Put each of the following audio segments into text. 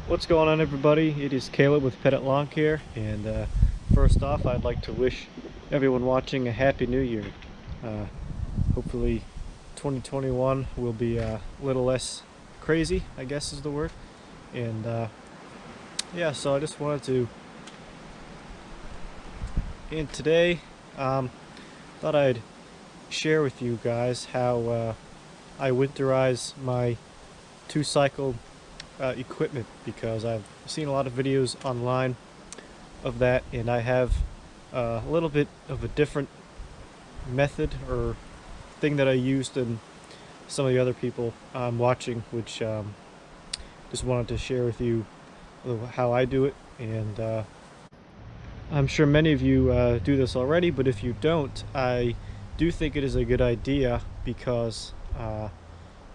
What's going on, everybody? It is Caleb with Pettit Lawn Care, and first off, I'd like to wish everyone watching a happy new year. uh, Hopefully 2021 will be a little less crazy, I guess is the word. And yeah, so I just wanted to, and today thought I'd share with you guys how I winterize my two-cycle equipment, because I've seen a lot of videos online of that, and I have a little bit of a different method or thing that I used than some of the other people I'm watching, which just wanted to share with you how I do it. And I'm sure many of you do this already, but if you don't, I do think it is a good idea, because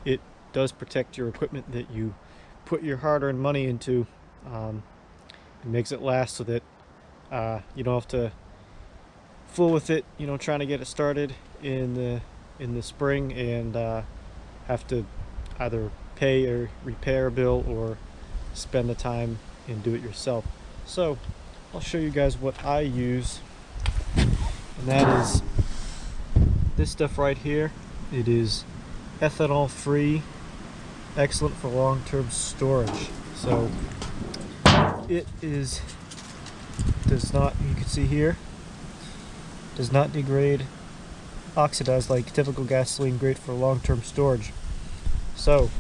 it does protect your equipment that you put your hard-earned money into. It makes it last, so that you don't have to fool with it, trying to get it started in the spring, and have to either pay a repair bill or spend the time and do it yourself. So I'll show you guys what I use, and that is this stuff right here. It is ethanol free, excellent for long-term storage. So it does not, you can see here, does not degrade, oxidize like typical gasoline, great for long-term storage. So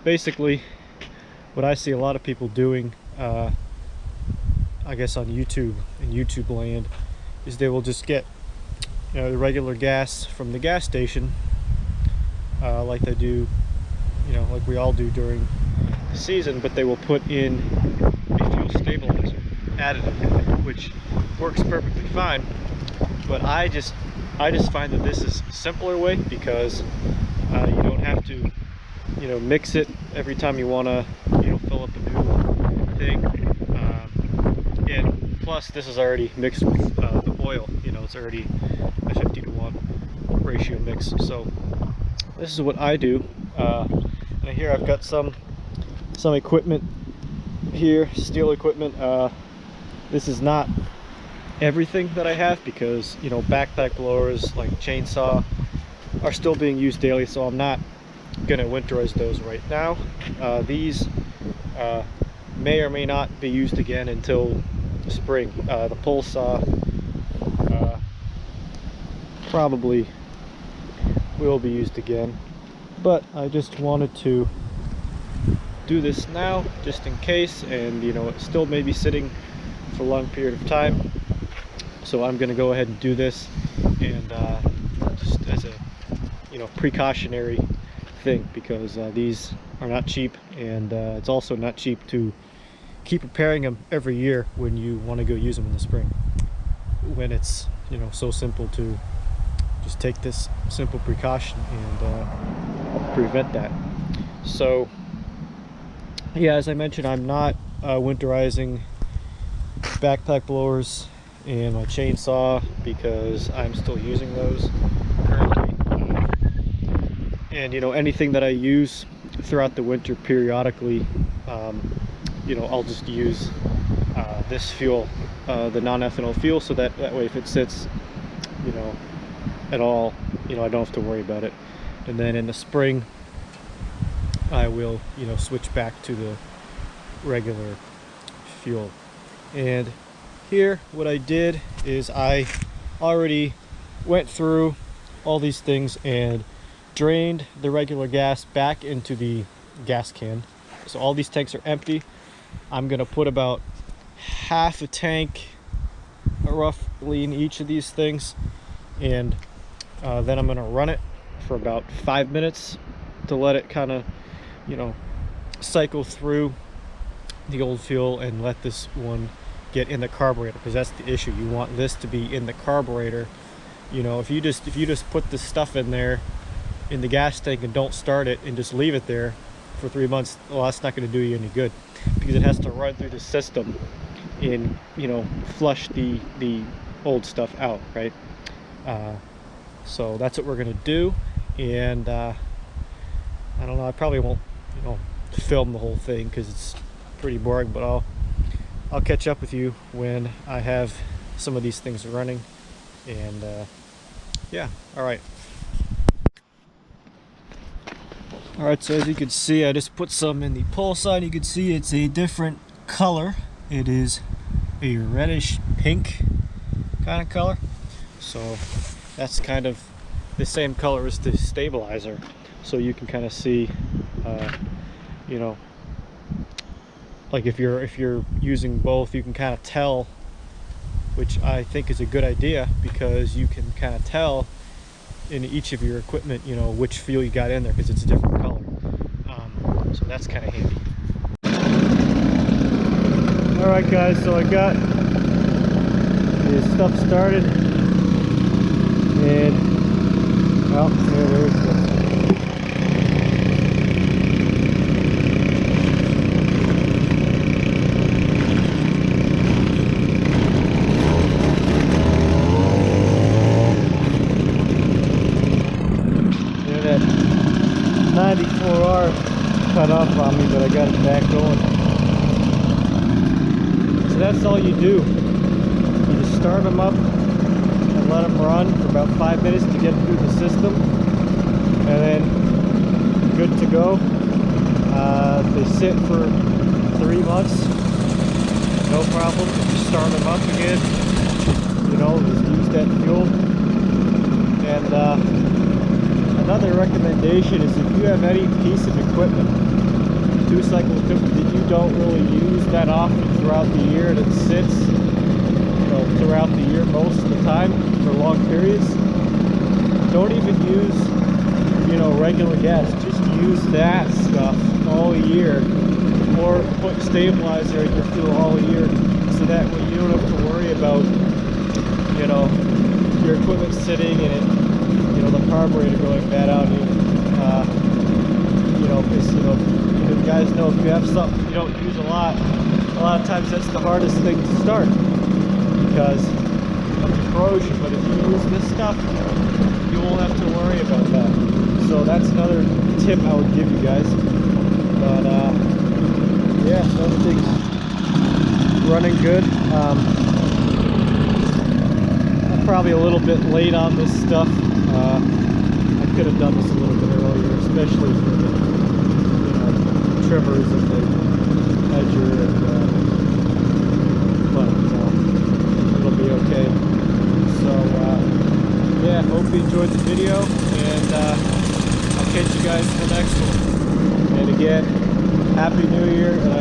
basically what I see a lot of people doing, I guess on YouTube, in YouTube land, is they will just get the regular gas from the gas station, like they do, like we all do during the season, but they will put in a fuel stabilizer additive, which works perfectly fine. But I just find that this is a simpler way, because you don't have to mix it every time you want to fill up a new thing, and plus this is already mixed with the oil. It's already a 50-to-1 ratio mix. So this is what I do. And here I've got some equipment here, Stihl equipment. This is not everything that I have, because backpack blowers like chainsaw are still being used daily, so I'm not gonna winterize those right now. These may or may not be used again until spring. The pole saw probably will be used again, but I just wanted to do this now just in case, and it still may be sitting for a long period of time, so I'm going to go ahead and do this, and just as a precautionary thing, because these are not cheap, and it's also not cheap to keep repairing them every year when you want to go use them in the spring, when it's so simple to just take this simple precaution and prevent that. So yeah, as I mentioned, I'm not winterizing backpack blowers and my chainsaw, because I'm still using those currently. And anything that I use throughout the winter periodically, I'll just use this fuel, the non-ethanol fuel, so that way if it sits at all, I don't have to worry about it. And then in the spring I will switch back to the regular fuel. And here what I did is I already went through all these things and drained the regular gas back into the gas can. So all these tanks are empty. I'm gonna put about half a tank roughly in each of these things, and then I'm gonna run it for about 5 minutes to let it kind of cycle through the old fuel, and let this one get in the carburetor, because that's the issue. You want this to be in the carburetor. If you just put this stuff in there in the gas tank and don't start it and just leave it there for 3 months, well, that's not going to do you any good, because it has to run through the system and flush the old stuff out, right? So that's what we're going to do. And I don't know, I probably won't film the whole thing because it's pretty boring, but I'll catch up with you when I have some of these things running. And yeah, all right, so as you can see, I just put some in the pull side. You can see it's a different color. It is a reddish pink kind of color, so that's kind of the same color as the stabilizer, so you can kind of see you know, like if you're using both, you can kind of tell, which I think is a good idea, because you can kind of tell in each of your equipment, you know, which fuel you got in there, because it's a different color. So that's kind of handy. All right, guys, so I got this stuff started, and well, there it is. That 94R cut off on me, but I got it back going. So that's all you do. You just start them up and let them run for about 5 minutes to get through the system, and then good to go. They sit for 3 months, no problem. If you start them up again, you know, just use that fuel. And another recommendation is, if you have any piece of equipment, 2-cycle equipment that you don't really use that often throughout the year, that sits, you know, throughout the year most of the time for long periods, don't even use, you know, regular gas. Just use that stuff all year, or put stabilizer in your fuel all year, so that way you don't have to worry about, you know, your equipment sitting and it, you know, the carburetor going bad on you. You know, because, you guys know, if you have something you don't use a lot of times that's the hardest thing to start because of the corrosion. But if you use this stuff, you won't have to worry about that. So that's another tip I would give you guys. But yeah, so everything's running good. I'm probably a little bit late on this stuff. I could have done this a little bit earlier, especially for the, you know, trimmers and the edger, and, but it'll be okay. So yeah, hope you enjoyed the video, and I'll catch you guys in the next one. And again, Happy New Year, and I